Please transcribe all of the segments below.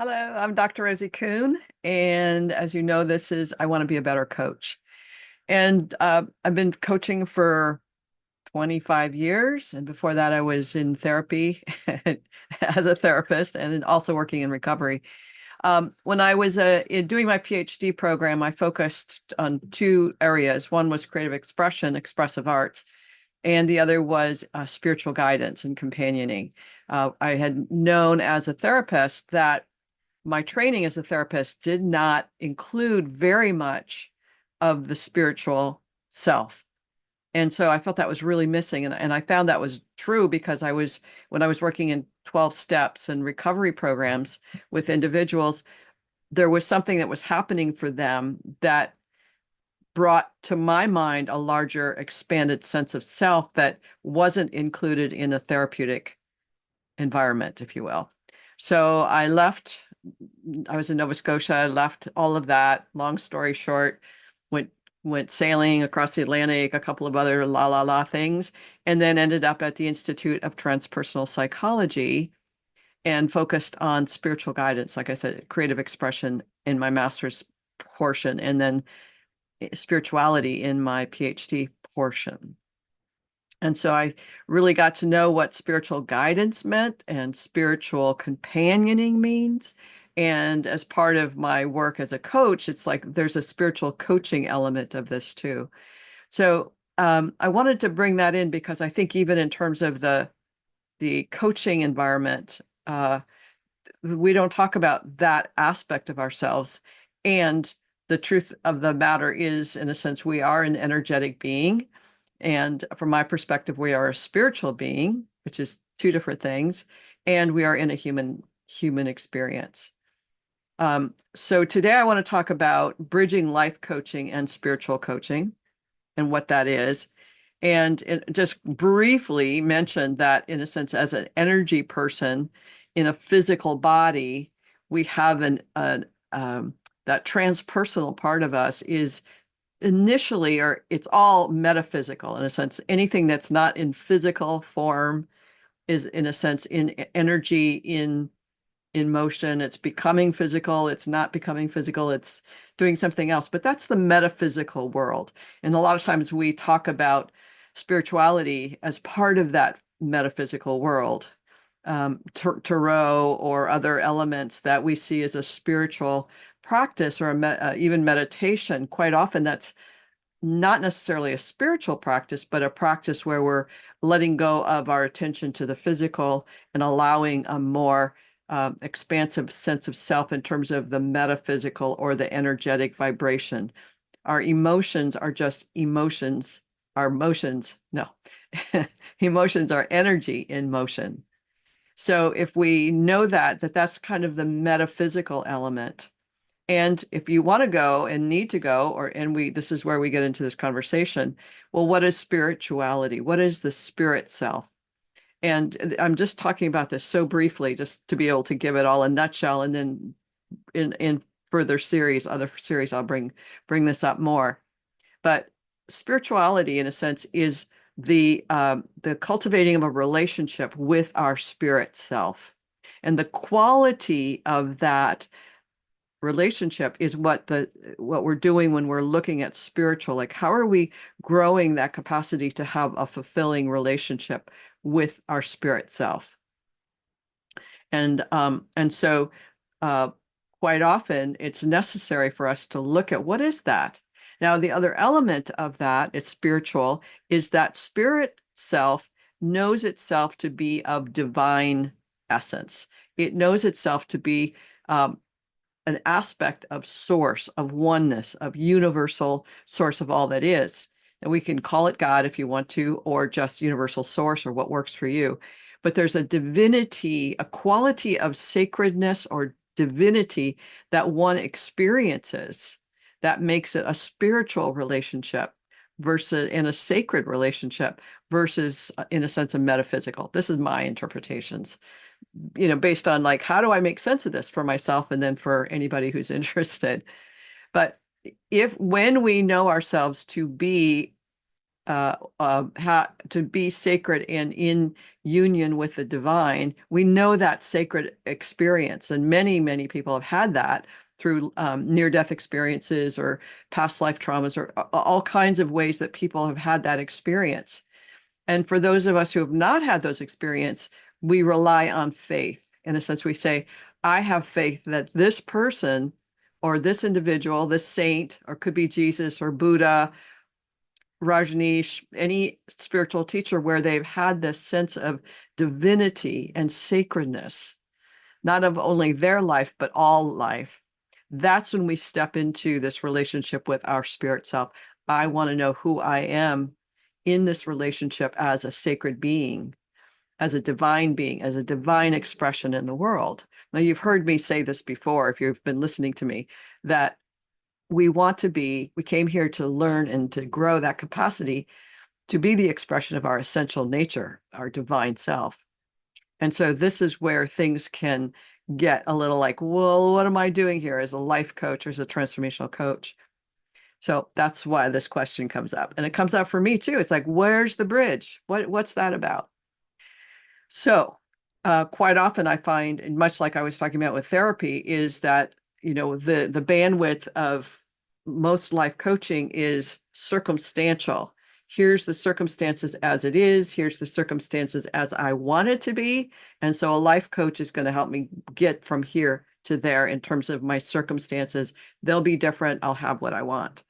Hello, I'm Dr. Rosie Kuhn, and as you know, this is I want to be a better coach. And I've been coaching for 25 years, and before that, I was in therapy as a therapist and also working in recovery. When I was doing my PhD program, I focused on two areas. One was creative expression, expressive arts, and the other was spiritual guidance and companioning. I had known as a therapist that my training as a therapist did not include very much of the spiritual self. And so I felt that was really missing. And I found that was true because when I was working in 12 steps and recovery programs with individuals, there was something that was happening for them that brought to my mind a larger, expanded sense of self that wasn't included in a therapeutic environment, if you will. So I left. I was in Nova Scotia. I left all of that. Long story short, went went sailing across the Atlantic, a couple of other la things, and then ended up at the Institute of Transpersonal Psychology and focused on spiritual guidance, like I said, creative expression in my master's portion, and then spirituality in my PhD portion. And so I really got to know what spiritual guidance meant and spiritual companioning means. And as part of my work as a coach, it's like there's a spiritual coaching element of this too. So I wanted to bring that in because I think even in terms of the coaching environment, we don't talk about that aspect of ourselves. And the truth of the matter is, in a sense, we are an energetic being. And from my perspective, we are a spiritual being, which is two different things, and we are in a human experience. So today I want to talk about bridging life coaching and spiritual coaching and what that is. And just briefly mention that, in a sense, as an energy person in a physical body, we have that transpersonal part of us is initially, or it's all metaphysical in a sense. Anything that's not in physical form is, in a sense, in energy, in motion. It's becoming physical. It's not becoming physical. It's doing something else. But that's the metaphysical world. And a lot of times we talk about spirituality as part of that metaphysical world. Tarot or other elements that we see as a spiritual practice or even meditation, quite often that's not necessarily a spiritual practice, but a practice where we're letting go of our attention to the physical and allowing a more expansive sense of self in terms of the metaphysical or the energetic vibration. Our emotions are just emotions. Our emotions, no, emotions are energy in motion. So if we know that that's kind of the metaphysical element. And if you want to go and need to go, this is where we get into this conversation. Well, what is spirituality? What is the spirit self? And I'm just talking about this so briefly, just to be able to give it all a nutshell. And then in other series, I'll bring this up more. But spirituality, in a sense, is the cultivating of a relationship with our spirit self. And the quality of that relationship is what we're doing when we're looking at spiritual, like how are we growing that capacity to have a fulfilling relationship with our spirit self. And so quite often it's necessary for us to look at what is that. Now, the other element of that is spiritual, is that spirit self knows itself to be of divine essence. It knows itself to be an aspect of source, of oneness, of universal source of all that is. And we can call it God if you want to, or just universal source, or what works for you. But there's a divinity, a quality of sacredness or divinity that one experiences that makes it a spiritual relationship versus in a sacred relationship versus in a sense of metaphysical. This is my interpretations, based on like, how do I make sense of this for myself and then for anybody who's interested. But when we know ourselves to be to be sacred and in union with the divine. We know that sacred experience, and many people have had that through near-death experiences or past life traumas or all kinds of ways that people have had that experience. And for those of us who have not had those experiences, we rely on faith. In a sense, we say, I have faith that this person or this individual, this saint, or could be Jesus or Buddha, Rajneesh, any spiritual teacher where they've had this sense of divinity and sacredness, not of only their life, but all life. That's when we step into this relationship with our spirit self. I want to know who I am in this relationship as a sacred being, as a divine being, as a divine expression in the world. Now, you've heard me say this before, if you've been listening to me, that we came here to learn and to grow that capacity to be the expression of our essential nature, our divine self. And so this is where things can get a little like, well, what am I doing here as a life coach or as a transformational coach? So that's why this question comes up. And it comes up for me too. It's like, where's the bridge? What's that about? So quite often I find, and much like I was talking about with therapy, is that, the bandwidth of most life coaching is circumstantial. Here's the circumstances as it is. Here's the circumstances as I want it to be. And so a life coach is going to help me get from here to there in terms of my circumstances. They'll be different. I'll have what I want.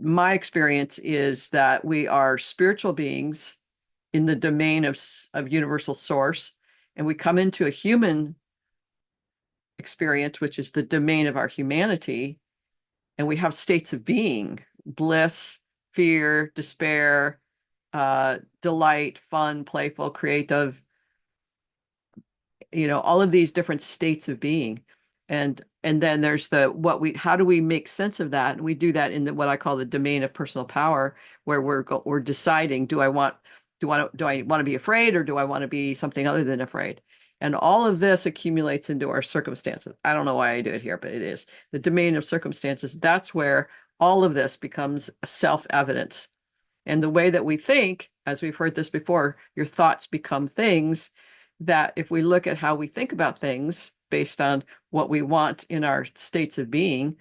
My experience is that we are spiritual beings in the domain of universal source, and we come into a human experience, which is the domain of our humanity, and we have states of being: bliss, fear, despair, delight, fun, playful, creative, all of these different states of being. And then there's how do we make sense of that? And we do that in what I call the domain of personal power, where we're deciding, do I want to be afraid, or do I want to be something other than afraid? And all of this accumulates into our circumstances. I don't know why I do it here, but it is the domain of circumstances. That's where all of this becomes self-evidence. And the way that we think, as we've heard this before, your thoughts become things. That if we look at how we think about things based on what we want in our states of being,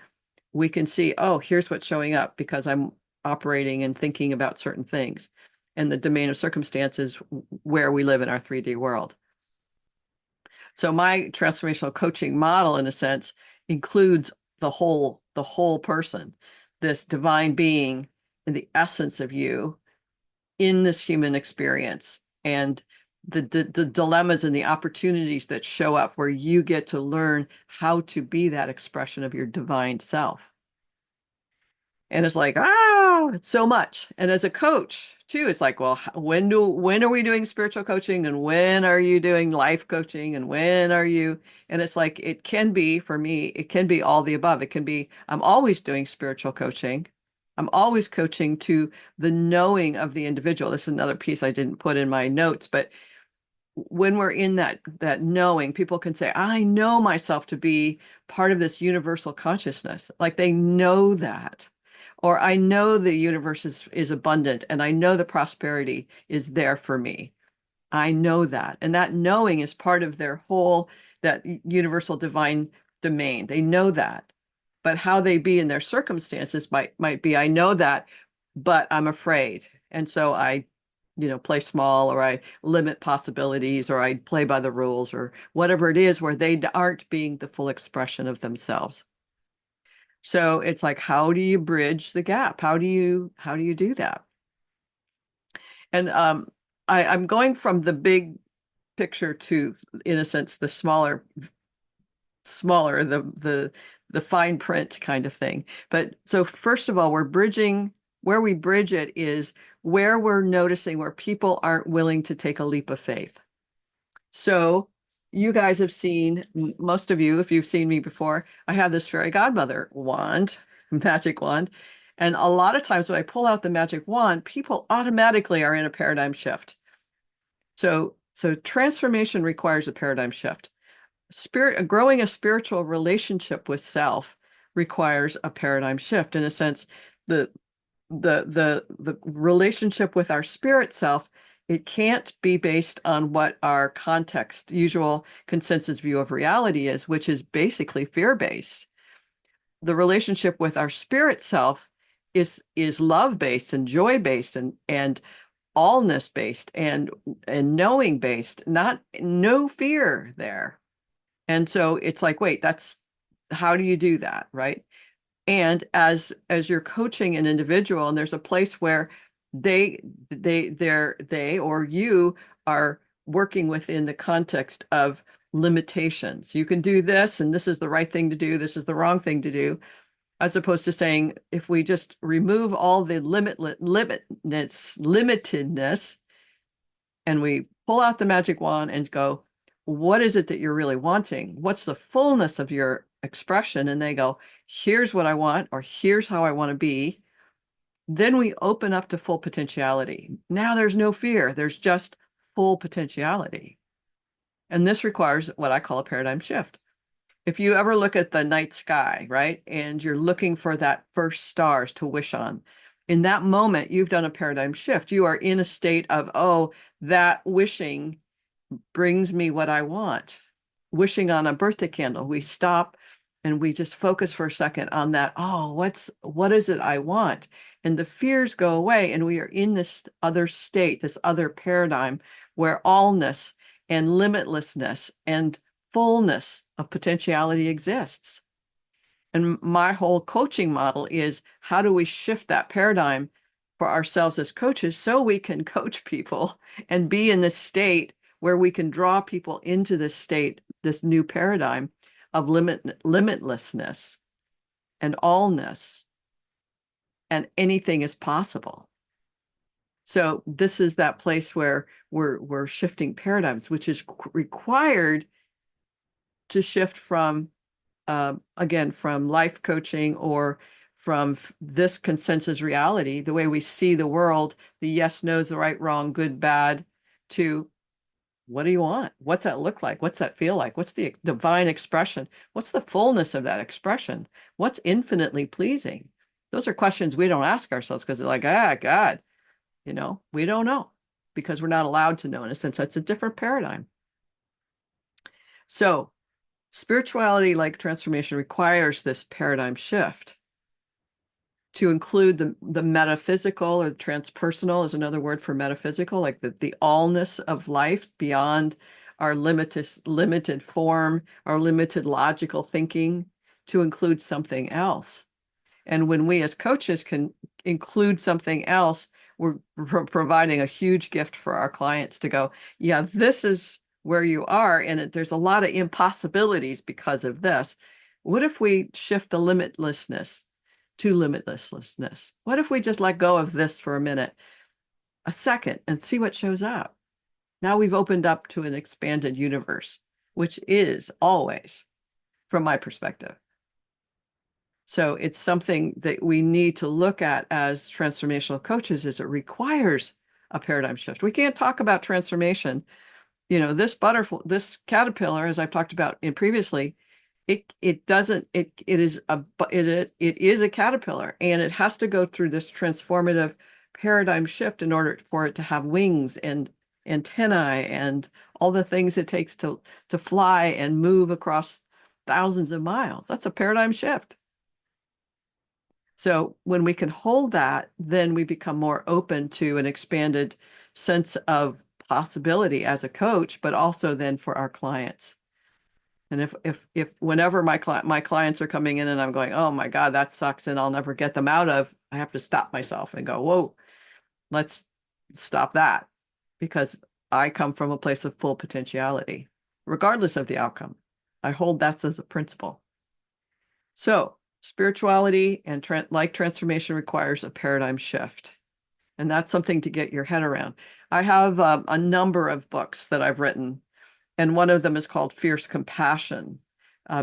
we can see, oh, here's what's showing up because I'm operating and thinking about certain things. And the domain of circumstances where we live in our 3D world. So my transformational coaching model, in a sense, includes the whole person, this divine being and the essence of you in this human experience, and the dilemmas and the opportunities that show up where you get to learn how to be that expression of your divine self. And it's like, it's so much. And as a coach too, it's like, well, when are we doing spiritual coaching, and when are you doing life coaching, and when are you? And it's like, it can be, for me, it can be all the above. It can be, I'm always doing spiritual coaching. I'm always coaching to the knowing of the individual. This is another piece I didn't put in my notes, but when we're in that knowing, people can say, I know myself to be part of this universal consciousness. Like they know that. Or I know the universe is abundant, and I know the prosperity is there for me. I know that. And that knowing is part of their whole, that universal divine domain. They know that. But how they be in their circumstances might be, I know that, but I'm afraid. And so I play small, or I limit possibilities, or I play by the rules, or whatever it is, where they aren't being the full expression of themselves. So it's like, how do you bridge the gap? How do you do that? And I'm going from the big picture to, in a sense, the smaller, the fine print kind of thing. But so first of all, where we bridge it is where we're noticing where people aren't willing to take a leap of faith. So you guys have seen, most of you, if you've seen me before, I have this fairy godmother wand, magic wand. And a lot of times when I pull out the magic wand, people automatically are in a paradigm shift. So transformation requires a paradigm shift. Growing a spiritual relationship with self requires a paradigm shift. In a sense, the the relationship with our spirit self, it can't be based on what our context, usual consensus view of reality is, which is basically fear-based. The relationship with our spirit self is love-based and joy-based and allness-based and knowing-based, not no fear there. And so it's like, wait, that's how do you do that, right? And as you're coaching an individual, and there's a place where they or you are working within the context of limitations. You can do this, and this is the right thing to do, this is the wrong thing to do, as opposed to saying, if we just remove all the limitedness, and we pull out the magic wand and go, what is it that you're really wanting? What's the fullness of your expression? And they go, here's what I want, or here's how I want to be. Then we open up to full potentiality. Now there's no fear, there's just full potentiality. And this requires what I call a paradigm shift. If you ever look at the night sky, right, and you're looking for that first stars to wish on, in that moment, you've done a paradigm shift. You are in a state of, oh, that wishing brings me what I want. Wishing on a birthday candle, we stop and we just focus for a second on that. Oh, what is it I want? And the fears go away, and we are in this other state, this other paradigm where allness and limitlessness and fullness of potentiality exists. And my whole coaching model is, how do we shift that paradigm for ourselves as coaches so we can coach people and be in this state where we can draw people into this state, this new paradigm of limitlessness and allness, and anything is possible. So this is that place where we're shifting paradigms, which is required to shift from again, from life coaching or from this consensus reality, the way we see the world, the yes, no's, the right, wrong, good, bad, to what do you want? What's that look like? What's that feel like? What's the divine expression? What's the fullness of that expression? What's infinitely pleasing? Those are questions we don't ask ourselves because they're like, ah, God, we don't know because we're not allowed to know. In a sense, that's a different paradigm. So spirituality, like transformation, requires this paradigm shift to include the metaphysical, or transpersonal is another word for metaphysical, like the allness of life beyond our limited form, our limited logical thinking, to include something else. And when we as coaches can include something else, we're providing a huge gift for our clients to go, yeah, this is where you are, and there's a lot of impossibilities because of this. What if we shift the limitlessness to limitlessness? What if we just let go of this for a minute, a second, and see what shows up? Now we've opened up to an expanded universe, which is always, from my perspective. So it's something that we need to look at as transformational coaches, is it requires a paradigm shift. We can't talk about transformation. This caterpillar, as I've talked about previously, it is a caterpillar, and it has to go through this transformative paradigm shift in order for it to have wings and antennae and all the things it takes to fly and move across thousands of miles. That's a paradigm shift. So when we can hold that, then we become more open to an expanded sense of possibility as a coach, but also then for our clients. And if whenever my clients are coming in and I'm going, oh my God, that sucks, and I'll never get them out of, I have to stop myself and go, whoa, let's stop that, because I come from a place of full potentiality, regardless of the outcome. I hold that as a principle. So spirituality and like transformation requires a paradigm shift. And that's something to get your head around. I have a number of books that I've written, and one of them is called Fierce Compassion,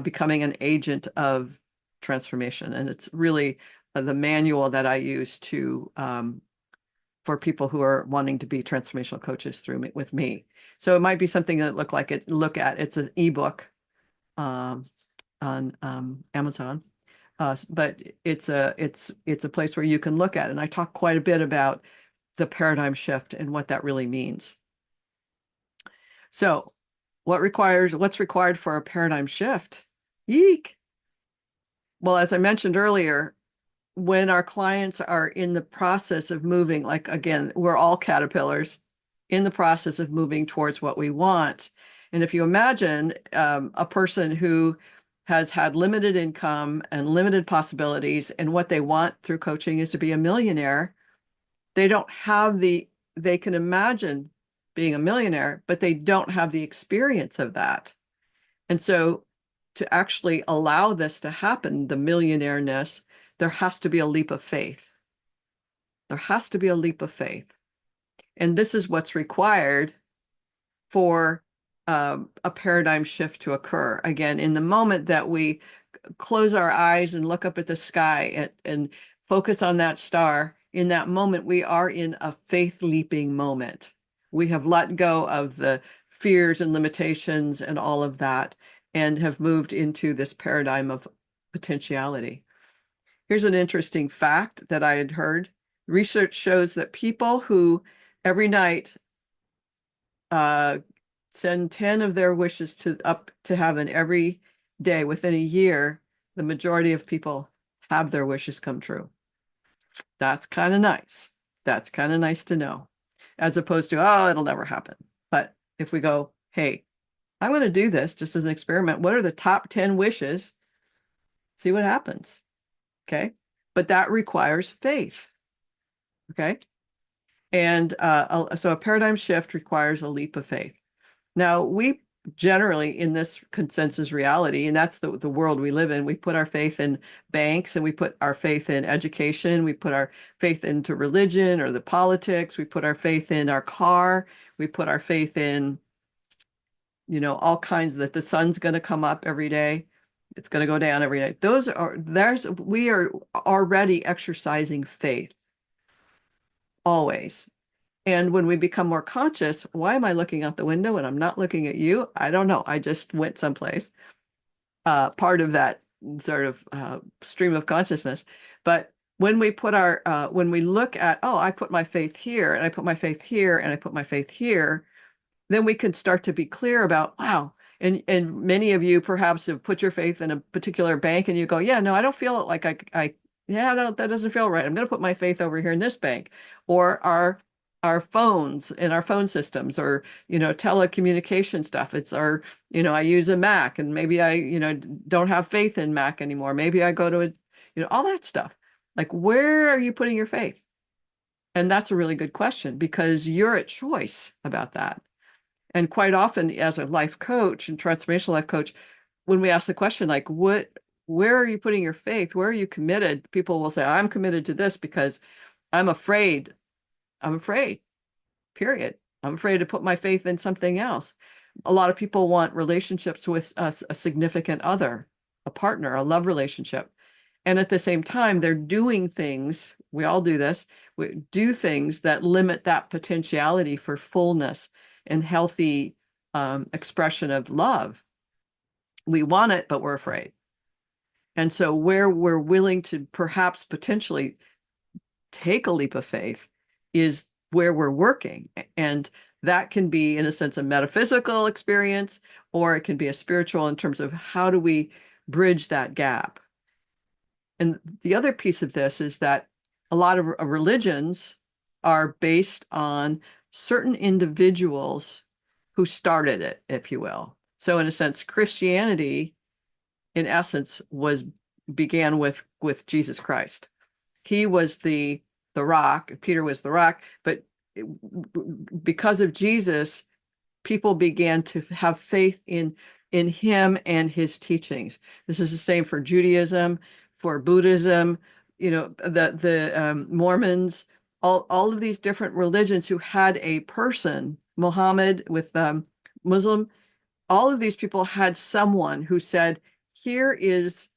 Becoming an Agent of Transformation. And it's really the manual that I use for people who are wanting to be transformational coaches with me. So it might be something that look at. It's an ebook on Amazon. But it's a place where you can look at it. And I talk quite a bit about the paradigm shift and what that really means. So, what's required for a paradigm shift? Yeek. Well, as I mentioned earlier, when our clients are in the process of moving, like again, we're all caterpillars in the process of moving towards what we want. And if you imagine a person who has had limited income and limited possibilities, and what they want through coaching is to be a millionaire, they don't have they can imagine being a millionaire, but they don't have the experience of that. And so to actually allow this to happen, the millionaire-ness, there has to be a leap of faith. There has to be a leap of faith. And this is what's required for a paradigm shift to occur. Again, in the moment that we close our eyes and look up at the sky and focus on that star, in that moment, we are in a faith leaping moment. We have let go of the fears and limitations and all of that and have moved into this paradigm of potentiality. Here's an interesting fact that I had heard. Research shows that people who every night uh, send 10 of their wishes to up to heaven every day within a year, the majority of people have their wishes come true. That's kind of nice. That's kind of nice to know, as opposed to, oh, it'll never happen. But if we go, hey, I'm going to do this just as an experiment. What are the top 10 wishes? See what happens. Okay. But that requires faith. Okay. And so a paradigm shift requires a leap of faith. Now, we generally, in this consensus reality, and that's the world we live in, we put our faith in banks, and we put our faith in education, we put our faith into religion or the politics, we put our faith in our car, we put our faith in, all kinds that the sun's going to come up every day. It's going to go down every day. We are already exercising faith always. And when we become more conscious, why am I looking out the window and I'm not looking at you? I don't know. I just went someplace, part of that sort of stream of consciousness. But when we when we look at, oh, I put my faith here and I put my faith here and I put my faith here, then we can start to be clear about, wow. And many of you perhaps have put your faith in a particular bank and you go, yeah, no, I don't feel like yeah, no, that doesn't feel right. I'm going to put my faith over here in this bank. Or our phones and our phone systems, or telecommunication stuff. It's I use a Mac, and maybe I don't have faith in Mac anymore. Maybe I go to all that stuff. Like, where are you putting your faith? And that's a really good question, because you're at choice about that. And quite often, as a life coach and transformational life coach, when we ask the question, like, where are you putting your faith? Where are you committed? People will say, I'm committed to this because I'm afraid. I'm afraid, period. I'm afraid to put my faith in something else. A lot of people want relationships with a significant other, a partner, a love relationship. And at the same time, they're doing things, we all do this, we do things that limit that potentiality for fullness and healthy expression of love. We want it, but we're afraid. And so where we're willing to perhaps potentially take a leap of faith is where we're working. And that can be, in a sense, a metaphysical experience, or it can be a spiritual, in terms of how do we bridge that gap. And the other piece of this is that a lot of religions are based on certain individuals who started it, if you will. So in a sense, Christianity, in essence, began with Jesus Christ. He was the rock. Peter was the rock, but because of Jesus, people began to have faith in him and his teachings. This is the same for Judaism, for Buddhism, the Mormons, all of these different religions who had a person, Muhammad with Muslim, all of these people had someone who said, here is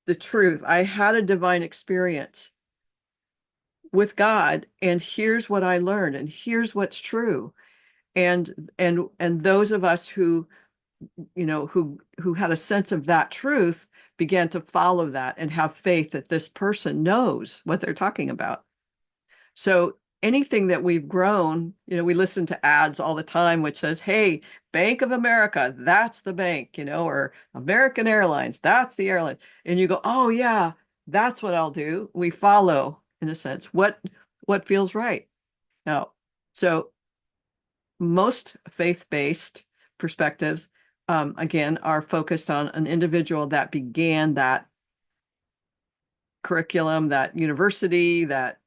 the truth. I had a divine experience with God, and here's what I learned, and here's what's true. And those of us who who had a sense of that truth began to follow that and have faith that this person knows what they're talking about. So anything that we've grown, we listen to ads all the time which says, hey, Bank of America, that's the bank, or American Airlines, that's the airline. And you go, oh yeah, that's what I'll do. We follow, in a sense, what feels right. Now, so most faith-based perspectives, again, are focused on an individual that began that curriculum, that university, that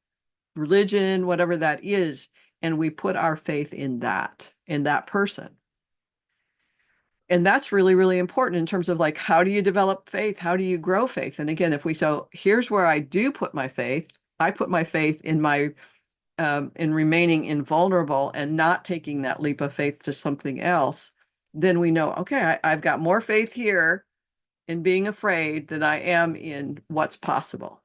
religion, whatever that is, and we put our faith in that person. And that's really, really important in terms of like, how do you develop faith? How do you grow faith? And again, here's where I do put my faith. I put my faith in remaining invulnerable and not taking that leap of faith to something else. Then we know, okay, I've got more faith here in being afraid than I am in what's possible.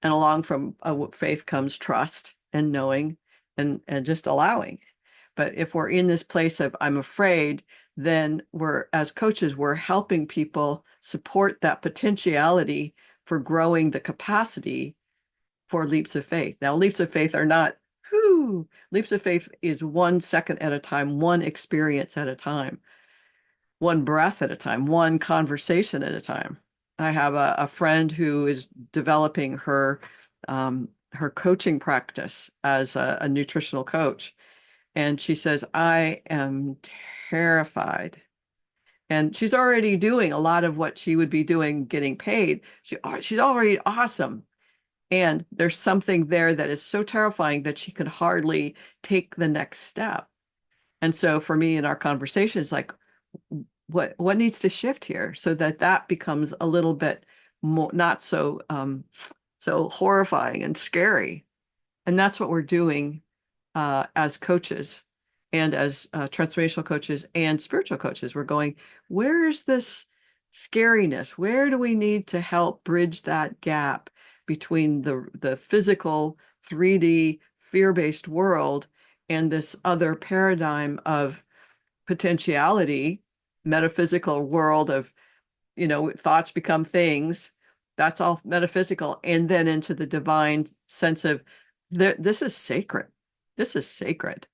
And along from faith comes trust and knowing and just allowing. But if we're in this place of I'm afraid, then as coaches, we're helping people support that potentiality for growing the capacity for leaps of faith. Now, leaps of faith are not, leaps of faith is 1 second at a time, one experience at a time, one breath at a time, one conversation at a time. I have a friend who is developing her coaching practice as a nutritional coach. And she says, I am terrified. And she's already doing a lot of what she would be doing, getting paid. She's already awesome. And there's something there that is so terrifying that she could hardly take the next step. And so for me in our conversation, it's like, what needs to shift here so that becomes a little bit more not so horrifying and scary. And that's what we're doing as coaches and as transformational coaches and spiritual coaches. We're going, where's this scariness? Where do we need to help bridge that gap between the physical 3D fear-based world and this other paradigm of potentiality, metaphysical world of, thoughts become things. That's all metaphysical. And then into the divine sense of this is sacred. This is sacred.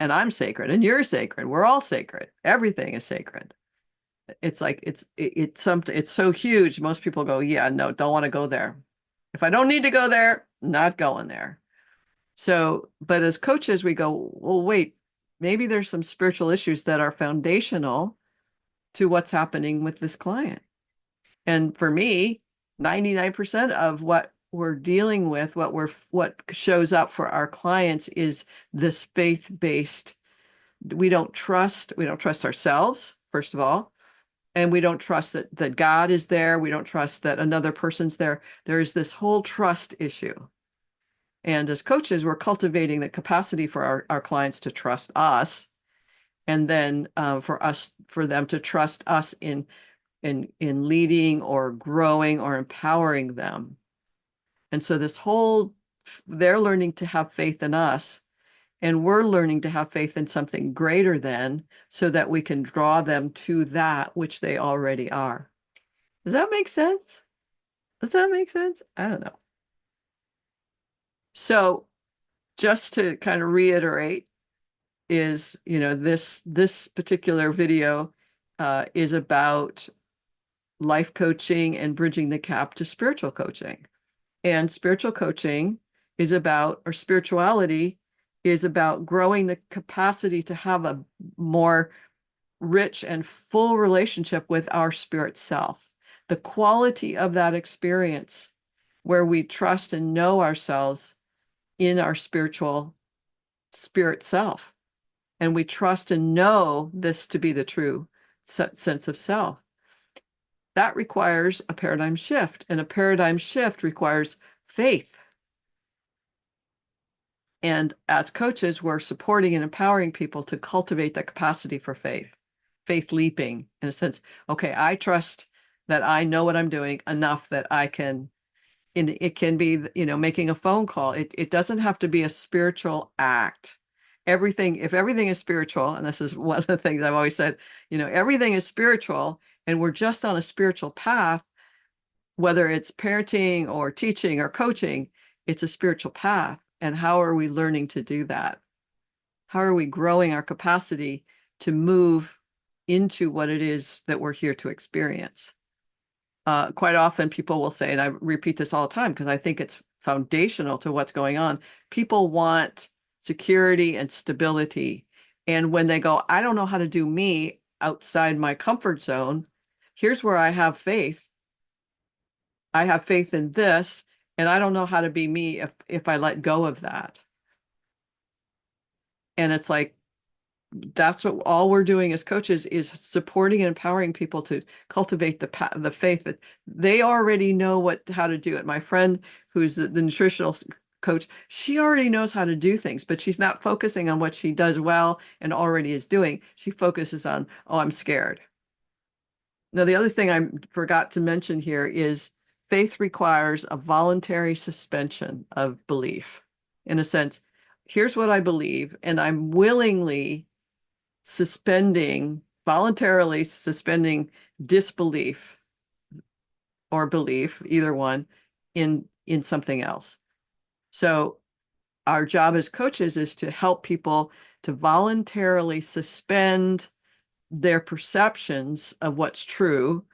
And I'm sacred and you're sacred. We're all sacred. Everything is sacred. It's like it's so huge. Most people go, yeah, no, don't want to go there. If I don't need to go there, not going there. So, but as coaches, we go, well, wait, maybe there's some spiritual issues that are foundational to what's happening with this client. And for me, 99% of what we're dealing with, what shows up for our clients is this faith-based. We don't trust ourselves, first of all, and we don't trust that God is there. We don't trust that another person's there. There is this whole trust issue. And as coaches, we're cultivating the capacity for our clients to trust us, and then for them to trust us in leading or growing or empowering them. And so they're learning to have faith in us, and we're learning to have faith in something greater than, so that we can draw them to that which they already are. Does that make sense? Does that make sense? I don't know. So just to kind of reiterate is, this particular video is about life coaching and bridging the gap to spiritual coaching. And spiritual coaching is about, or spirituality is about growing the capacity to have a more rich and full relationship with our spirit self. The quality of that experience where we trust and know ourselves in our spirit self. And we trust and know this to be the true sense of self. That requires a paradigm shift, and a paradigm shift requires faith. And as coaches, we're supporting and empowering people to cultivate the capacity for faith leaping, in a sense. Okay, I trust that I know what I'm doing enough that I can, it can be, making a phone call. It doesn't have to be a spiritual act. if everything is spiritual, and this is one of the things I've always said, everything is spiritual and we're just on a spiritual path, whether it's parenting or teaching or coaching, it's a spiritual path. And how are we learning to do that? How are we growing our capacity to move into what it is that we're here to experience? Quite often people will say, and I repeat this all the time because I think it's foundational to what's going on. People want security and stability. And when they go, I don't know how to do me outside my comfort zone, here's where I have faith. I have faith in this, and I don't know how to be me if I let go of that. And it's like, that's what all we're doing as coaches is supporting and empowering people to cultivate the faith that they already know how to do it. My friend who's the nutritional coach, she already knows how to do things, but she's not focusing on what she does well and already is doing. She focuses on, oh, I'm scared. Now, the other thing I forgot to mention here is faith requires a voluntary suspension of belief. In a sense, here's what I believe, and I'm voluntarily suspending disbelief or belief, either one, in something else. So our job as coaches is to help people to voluntarily suspend their perceptions of what's true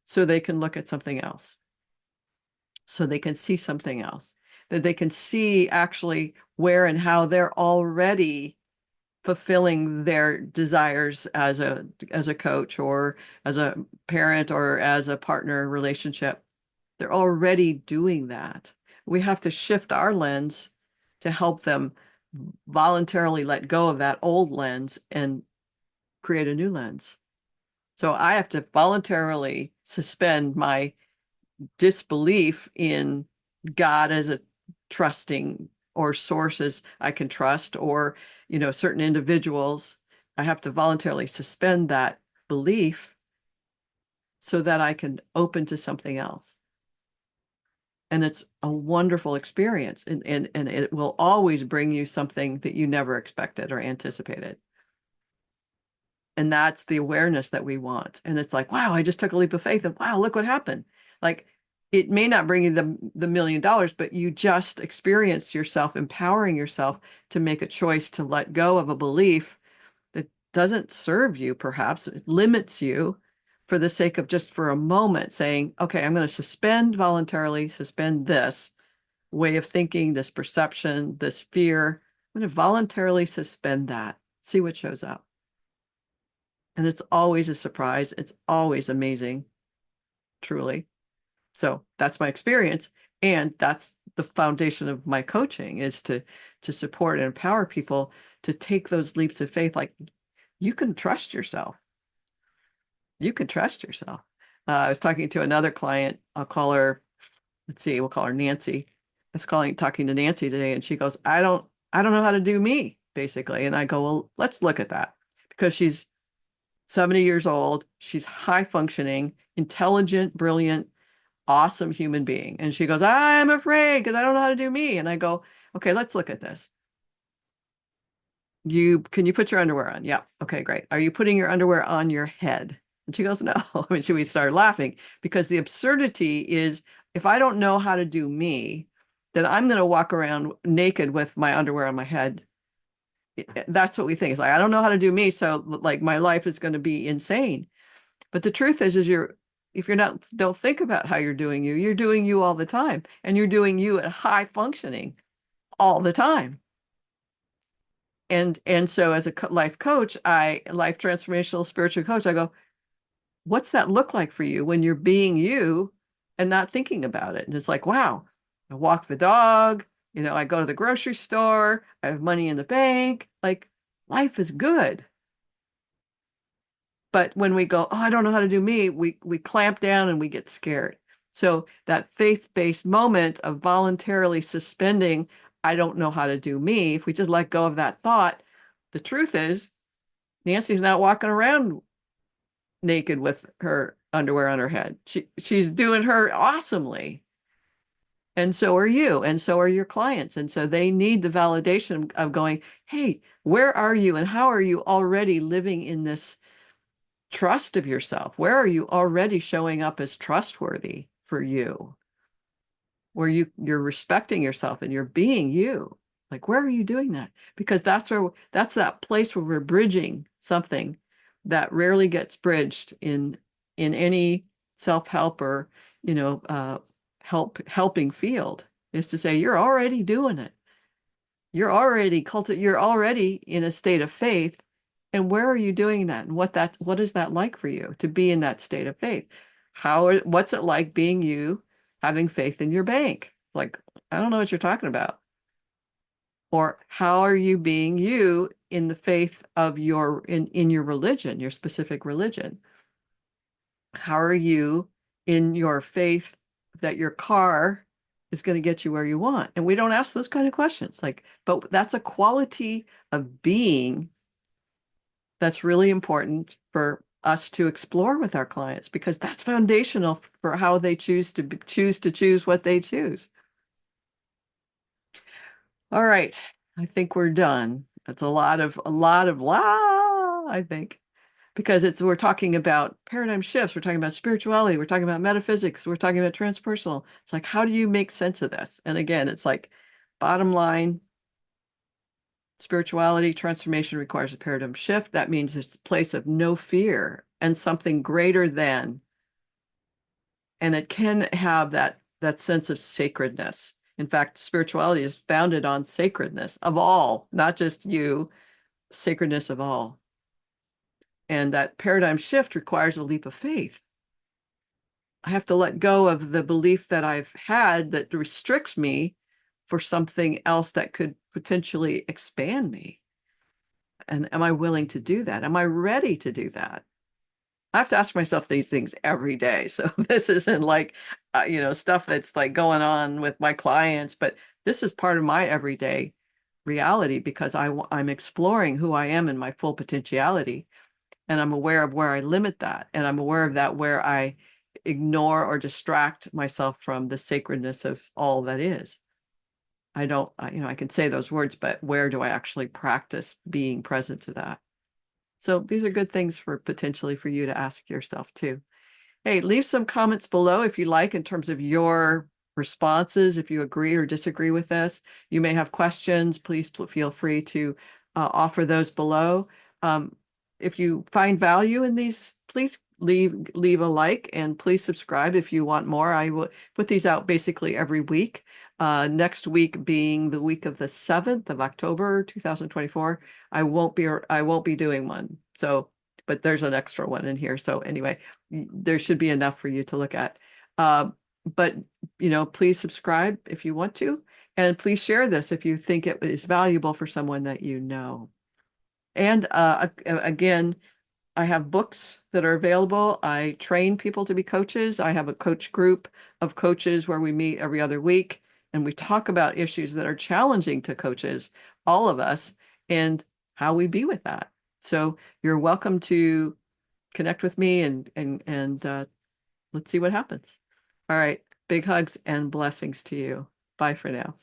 so they can look at something else, so they can see something else, that they can see actually where and how they're already fulfilling their desires as a coach or as a parent or as a partner relationship. They're already doing that. We have to shift our lens to help them voluntarily let go of that old lens and create a new lens. So I have to voluntarily suspend my disbelief in God as a trusting or sources I can trust, or, certain individuals. I have to voluntarily suspend that belief so that I can open to something else. And it's a wonderful experience. And it will always bring you something that you never expected or anticipated. And that's the awareness that we want. And it's like, wow, I just took a leap of faith and wow, look what happened. Like, it may not bring you the $1 million, but you just experience yourself empowering yourself to make a choice to let go of a belief that doesn't serve you, perhaps it limits you, for the sake of just for a moment saying, okay, I'm going to voluntarily suspend this way of thinking, this perception, this fear. I'm going to voluntarily suspend that, see what shows up. And it's always a surprise. It's always amazing, truly. So that's my experience. And that's the foundation of my coaching, is to support and empower people to take those leaps of faith. Like, you can trust yourself. You can trust yourself. I was talking to another client. I'll call her, let's see, we'll call her Nancy. I was talking to Nancy today, and she goes, I don't know how to do me, basically. And I go, well, let's look at that, because she's 70 years old. She's high functioning, intelligent, brilliant, awesome human being. And she goes, I'm afraid because I don't know how to do me. And I go, okay, let's look at this. Can you put your underwear on? Yeah. Okay, great. Are you putting your underwear on your head? And she goes, no. I mean, we started laughing, because the absurdity is, if I don't know how to do me, then I'm going to walk around naked with my underwear on my head. That's what we think. It's like, I don't know how to do me, so like my life is going to be insane. But the truth is if you're not, don't think about how you're doing you all the time, and you're doing you at high functioning all the time. And so as a life coach, life transformational spiritual coach, I go, what's that look like for you when you're being you and not thinking about it? And it's like, wow, I walk the dog, I go to the grocery store, I have money in the bank, like, life is good. But when we go, oh, I don't know how to do me, we clamp down and we get scared. So that faith-based moment of voluntarily suspending, I don't know how to do me, if we just let go of that thought, the truth is, Nancy's not walking around naked with her underwear on her head. She's doing her awesomely. And so are you, and so are your clients. And so they need the validation of going, hey, where are you and how are you already living in this trust of yourself? Where are you already showing up as trustworthy for you? Where you're respecting yourself and you're being you. Like, where are you doing that? Because that's that place where we're bridging something that rarely gets bridged in any self-help or, helping field, is to say you're already doing it. You're already in a state of faith. And where are you doing that? And what is that like for you to be in that state of faith? What's it like being you, having faith in your bank? It's like, I don't know what you're talking about. Or how are you being you in the faith of in your religion, your specific religion? How are you in your faith that your car is going to get you where you want? And we don't ask those kind of questions. Like, but that's a quality of being that's really important for us to explore with our clients because that's foundational for how they choose what they choose. All right. I think we're done. That's a lot of I think, because we're talking about paradigm shifts, we're talking about spirituality, we're talking about metaphysics, we're talking about transpersonal. It's like, how do you make sense of this? And again, it's like, bottom line, spirituality transformation requires a paradigm shift. That means it's a place of no fear and something greater than, and it can have that sense of sacredness. In fact, spirituality is founded on sacredness of all, not just you, sacredness of all. And that paradigm shift requires a leap of faith. I have to let go of the belief that I've had that restricts me for something else that could potentially expand me. And am I willing to do that? Am I ready to do that? I have to ask myself these things every day. So this isn't like, stuff that's like going on with my clients, but this is part of my everyday reality because I'm exploring who I am in my full potentiality. And I'm aware of where I limit that. And I'm aware of that where I ignore or distract myself from the sacredness of all that is. I don't, I can say those words, but where do I actually practice being present to that? So these are good things for potentially for you to ask yourself too. Hey, leave some comments below if you like in terms of your responses, if you agree or disagree with this. You may have questions. Please feel free to offer those below. If you find value in these, please leave a like and please subscribe if you want more. I will put these out basically every week. Next week being the week of the 7th of October, 2024. I won't be doing one. So, but there's an extra one in here. So anyway, there should be enough for you to look at. But please subscribe if you want to, and please share this if you think it is valuable for someone that you know. And again, I have books that are available. I train people to be coaches. I have a coach group of coaches where we meet every other week and we talk about issues that are challenging to coaches, all of us, and how we be with that. So you're welcome to connect with me and let's see what happens. All right. Big hugs and blessings to you. Bye for now.